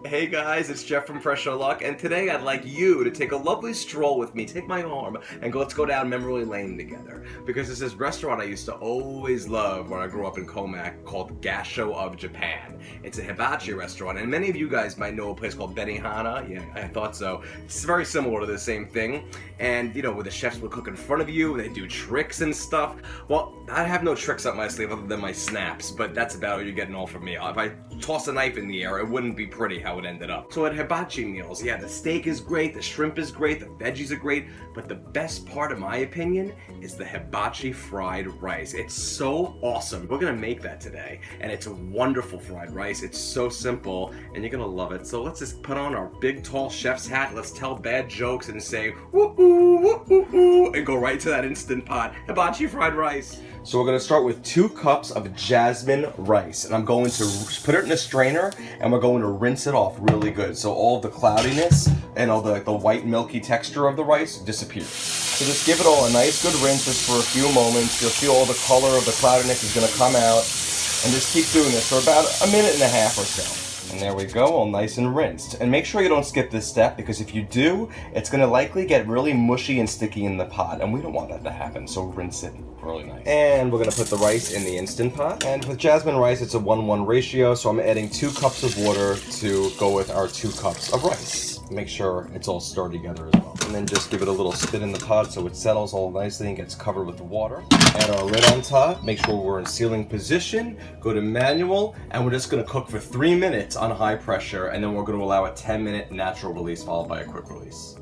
Hey guys, it's Jeff from Fresh Luck, and today I'd like you to take a lovely stroll with me, take my arm, and let's go down memory lane together. Because there's this restaurant I used to always love when I grew up in Comac called Gasho of Japan. It's a hibachi restaurant, and many of you guys might know a place called Benihana. Yeah, I thought so. It's very similar to the same thing. And, you know, where the chefs would cook in front of you, they do tricks and stuff. Well, I have no tricks up my sleeve other than my snaps, but that's about all you're getting all from me. If I toss a knife in the air, it wouldn't be pretty how it ended up. So at hibachi meals, yeah, the steak is great, the shrimp is great, the veggies are great, but the best part, in my opinion, is the hibachi fried rice. It's so awesome. We're gonna make that today, and it's a wonderful fried rice. It's so simple, and you're gonna love it. So let's just put on our big, tall chef's hat, let's tell bad jokes and say, woo-oo, woo-oo, and go right to that Instant Pot hibachi fried rice. So we're going to start with 2 cups of jasmine rice, and I'm going to put it in a strainer, and we're going to rinse it off really good so all of the cloudiness and all the white milky texture of the rice disappears. So just give it all a nice good rinse just for a few moments. You'll feel all the color of the cloudiness is going to come out, and just keep doing this for about a minute and a half or so. And there we go, all nice and rinsed. And make sure you don't skip this step, because if you do, it's going to likely get really mushy and sticky in the pot, and we don't want that to happen, so rinse it really nice. And we're going to put the rice in the Instant Pot. And with jasmine rice, it's a 1-1 ratio, so I'm adding 2 cups of water to go with our 2 cups of rice. Make sure it's all stirred together as well. And then just give it a little spin in the pot so it settles all nicely and gets covered with the water. Add our lid on top, make sure we're in sealing position, go to manual, and we're just going to cook for 3 minutes on high pressure, and then we're going to allow a 10-minute natural release followed by a quick release.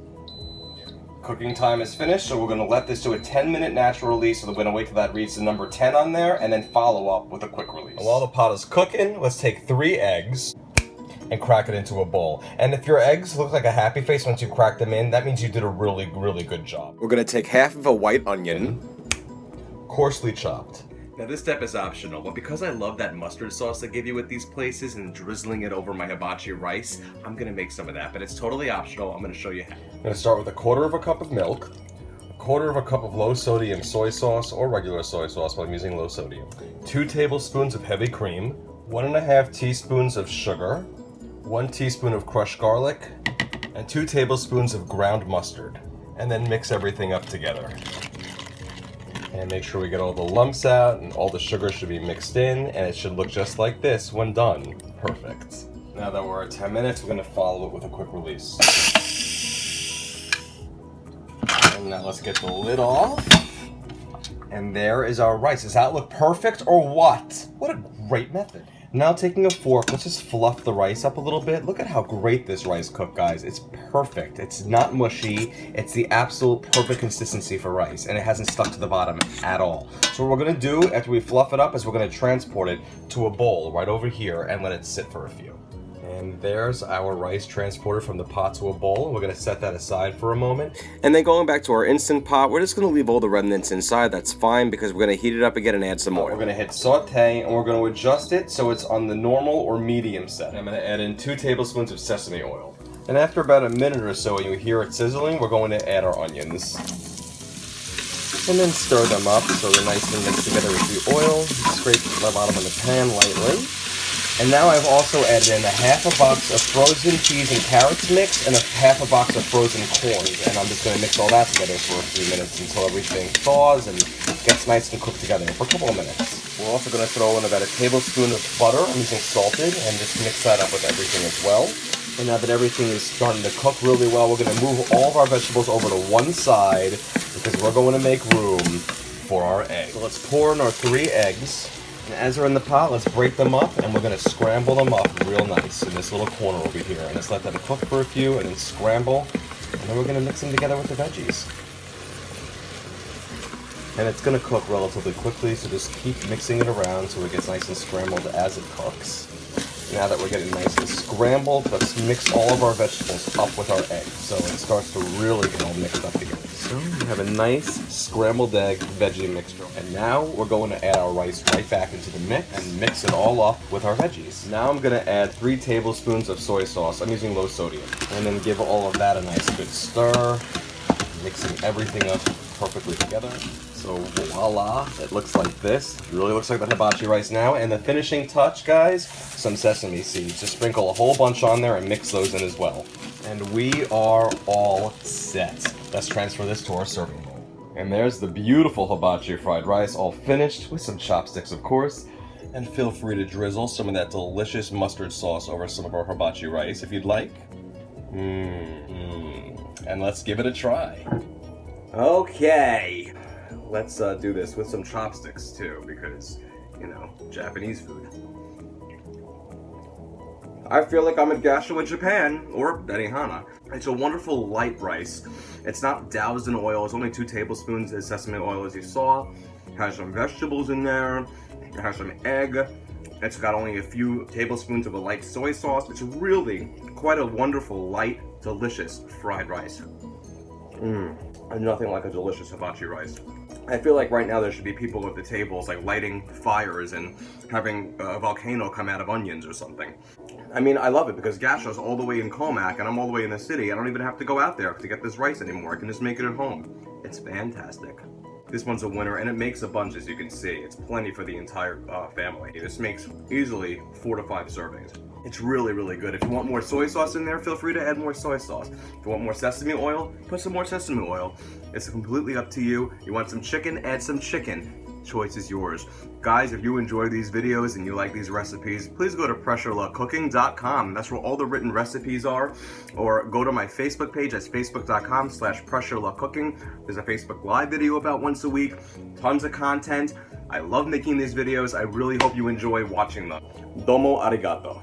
Cooking time is finished, so we're going to let this do a 10-minute natural release, so we're going to wait till that reaches the number 10 on there, and then follow up with a quick release. And while the pot is cooking, let's take 3 eggs and crack it into a bowl. And if your eggs look like a happy face once you crack them in, that means you did a really, really good job. We're going to take half of a white onion, coarsely chopped. Now this step is optional, but because I love that mustard sauce they give you at these places and drizzling it over my hibachi rice, I'm going to make some of that, but it's totally optional. I'm going to show you how. I'm going to start with 1/4 cup of milk, 1/4 cup of low sodium soy sauce or regular soy sauce, but I'm using low sodium, 2 tablespoons of heavy cream, 1.5 teaspoons of sugar, 1 teaspoon of crushed garlic, and 2 tablespoons of ground mustard. And then mix everything up together. And make sure we get all the lumps out, and all the sugar should be mixed in, and it should look just like this when done. Perfect. Now that we're at 10 minutes, we're going to follow it with a quick release. And now let's get the lid off. And there is our rice. Does that look perfect or what? What a great method. Now taking a fork, let's just fluff the rice up a little bit. Look at how great this rice cooked, guys. It's perfect. It's not mushy. It's the absolute perfect consistency for rice, and it hasn't stuck to the bottom at all. So what we're going to do after we fluff it up is we're going to transport it to a bowl right over here and let it sit for a few. And there's our rice transported from the pot to a bowl. We're going to set that aside for a moment. And then going back to our Instant Pot, we're just going to leave all the remnants inside. That's fine because we're going to heat it up again and add some oil. We're going to hit Sautéing, and we're going to adjust it so it's on the normal or medium setting. I'm going to add in 2 tablespoons of sesame oil. And after about a minute or so, you hear it sizzling, we're going to add our onions. And then stir them up so they're nicely mixed together with the oil. Scrape the bottom of the pan lightly. And now I've also added in a half a box of frozen peas and carrots mix and a half a box of frozen corn. And I'm just going to mix all that together for a few minutes until everything thaws and gets nice and cooked together for a couple of minutes. We're also going to throw in about a tablespoon of butter. I'm using salted, and just mix that up with everything as well. And now that everything is starting to cook really well, we're going to move all of our vegetables over to one side because we're going to make room for our eggs. So let's pour in our 3 eggs. And as they're in the pot, let's break them up, and we're going to scramble them up real nice in this little corner over here. And just let them cook for a few, and then scramble. And then we're going to mix them together with the veggies. And it's going to cook relatively quickly, so just keep mixing it around so it gets nice and scrambled as it cooks. Now that we're getting nice and scrambled, let's mix all of our vegetables up with our eggs so it starts to really get all mixed up together. So we have a nice scrambled egg veggie mixture. And now we're going to add our rice right back into the mix and mix it all up with our veggies. Now I'm going to add 3 tablespoons of soy sauce. I'm using low sodium. And then give all of that a nice good stir, mixing everything up perfectly together. So So voila, it looks like this. It really looks like the hibachi rice now. And the finishing touch, guys, some sesame seeds. Just sprinkle a whole bunch on there and mix those in as well. And we are all set. Let's transfer this to our serving bowl. And there's the beautiful hibachi fried rice, all finished with some chopsticks, of course. And feel free to drizzle some of that delicious mustard sauce over some of our hibachi rice if you'd like. And let's give it a try. Okay, let's do this with some chopsticks too, because, you know, Japanese food. I feel like I'm at Gasho of Japan, or Benihana. It's a wonderful light rice. It's not doused in oil. It's only 2 tablespoons of sesame oil, as you saw. It has some vegetables in there. It has some egg. It's got only a few tablespoons of a light soy sauce. It's really quite a wonderful, light, delicious fried rice. And nothing like a delicious hibachi rice. I feel like right now there should be people at the tables like lighting fires and having a volcano come out of onions or something. I mean, I love it because Gasho's all the way in Comac and I'm all the way in the city. I don't even have to go out there to get this rice anymore. I can just make it at home. It's fantastic. This one's a winner, and it makes a bunch, as you can see. It's plenty for the entire family. This makes easily 4 to 5 servings. It's really, really good. If you want more soy sauce in there, feel free to add more soy sauce. If you want more sesame oil, put some more sesame oil. It's completely up to you. You want some chicken, add some chicken. Choice is yours. Guys, if you enjoy these videos and you like these recipes, please go to pressureluckcooking.com. That's where all the written recipes are. Or go to my Facebook page. That's facebook.com/pressureluckcooking. There's a Facebook Live video about once a week. Tons of content. I love making these videos. I really hope you enjoy watching them. Domo arigato.